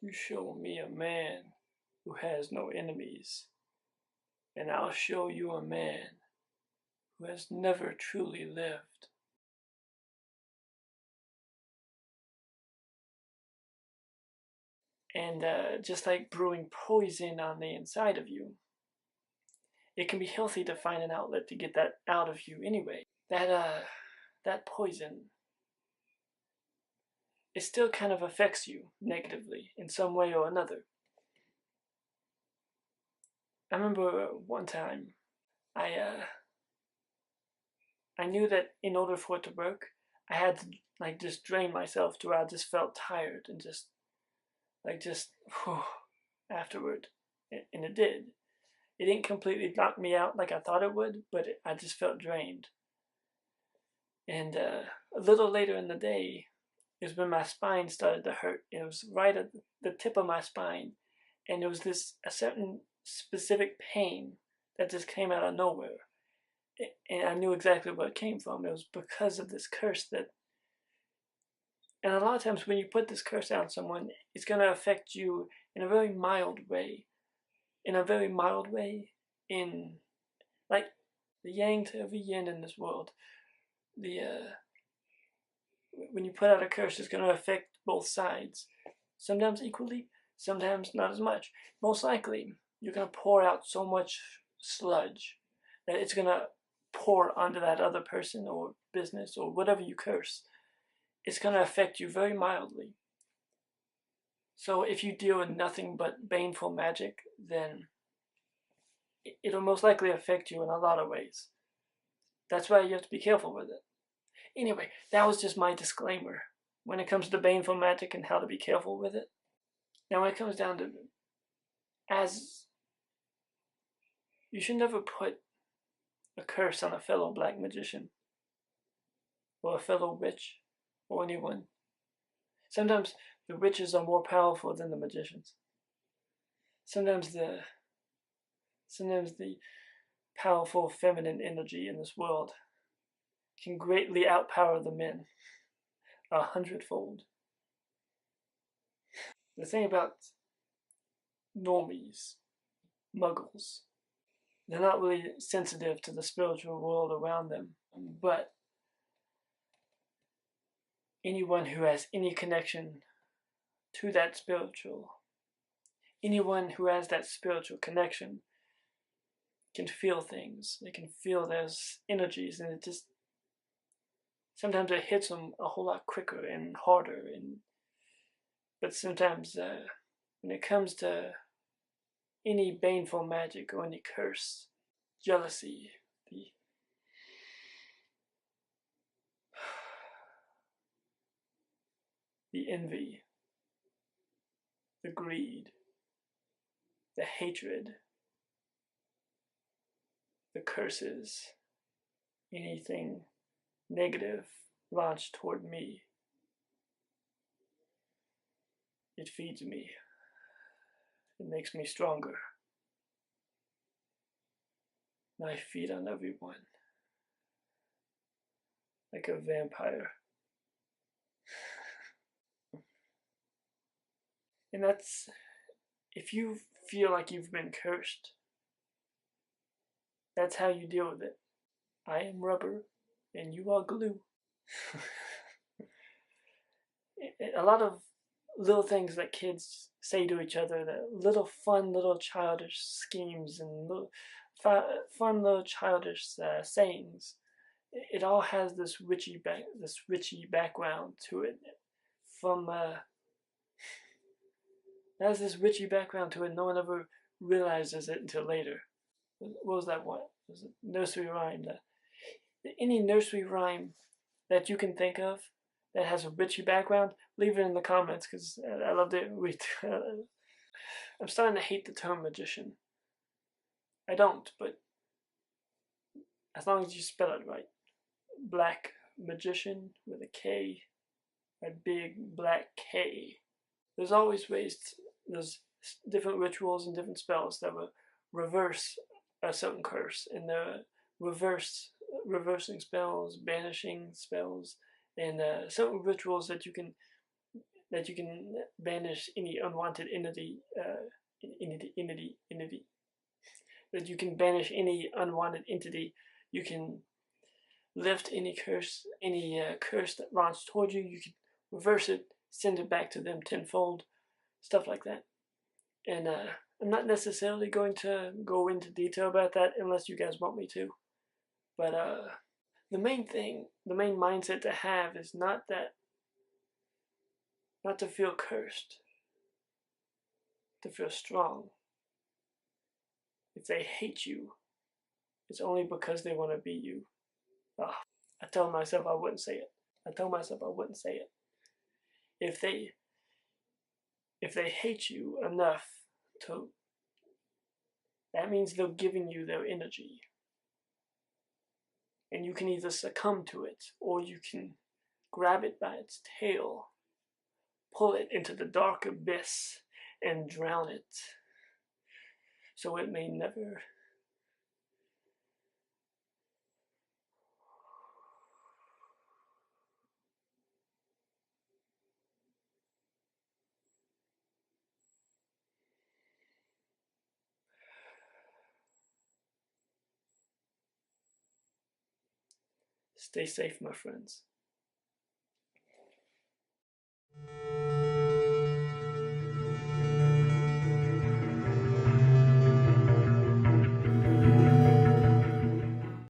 You show me a man who has no enemies, and I'll show you a man who has never truly lived. And just like brewing poison on the inside of you, it can be healthy to find an outlet to get that out of you anyway. That poison, it still kind of affects you negatively in some way or another. I remember one time I knew that in order for it to work, I had to like just drain myself to where I just felt tired and just whew, afterward. And it did. It didn't completely knock me out like I thought it would, but I just felt drained. And a little later in the day is when my spine started to hurt. It was right at the tip of my spine, and it was a certain specific pain that just came out of nowhere. And I knew exactly where it came from. It was because of this curse that. And a lot of times when you put this curse on someone, it's going to affect you in a very mild way. In a very mild way, in like the yang to every yin in this world. When you put out a curse, it's going to affect both sides. Sometimes equally, sometimes not as much. Most likely, you're going to pour out so much sludge that it's going to pour onto that other person or business or whatever you curse. It's going to affect you very mildly. So if you deal with nothing but baneful magic, then it'll most likely affect you in a lot of ways. That's why you have to be careful with it. Anyway, that was just my disclaimer when it comes to baneful magic and how to be careful with it. Now when it comes down to you should never put a curse on a fellow black magician or a fellow witch or anyone. Sometimes the witches are more powerful than the magicians. Sometimes the powerful feminine energy in this world can greatly outpower the men 100-fold. The thing about normies, muggles, they're not really sensitive to the spiritual world around them, but anyone who has any connection to that anyone who has that spiritual connection can feel things. They can feel those energies, and sometimes it hits them a whole lot quicker and harder. But sometimes when it comes to any baneful magic or any curse, jealousy, the envy, the greed, the hatred, the curses, anything negative launched toward me, it feeds me. It makes me stronger. And I feed on everyone like a vampire. And that's, if you feel like you've been cursed, that's how you deal with it. I am rubber and you are glue. A lot of little things that kids say to each other, that little fun, little childish schemes and little fun, little childish sayings, it all has this witchy background to it. It has this witchy background to it. No one ever realizes it until later. What was that one? Was it nursery rhyme? Any nursery rhyme that you can think of that has a witchy background, leave it in the comments because I love to read. I'm starting to hate the term magician. I don't, but as long as you spell it right. Black magician with a K, a big black K. There's always there's different rituals and different spells that will reverse a certain curse, and the reversing spells, banishing spells, and certain rituals that you can that you can banish any unwanted entity, that you can banish any unwanted entity. You can lift any curse, curse that runs toward you. You can reverse it, send it back to them tenfold, stuff like that. And I'm not necessarily going to go into detail about that unless you guys want me to. But the main mindset to have is not to feel cursed, to feel strong. If they hate you, it's only because they want to be you. Oh, I told myself I wouldn't say it. If they hate you enough to, that means they're giving you their energy. And you can either succumb to it, or you can grab it by its tail, pull it into the dark abyss, and drown it, so it may never stay safe, my friends.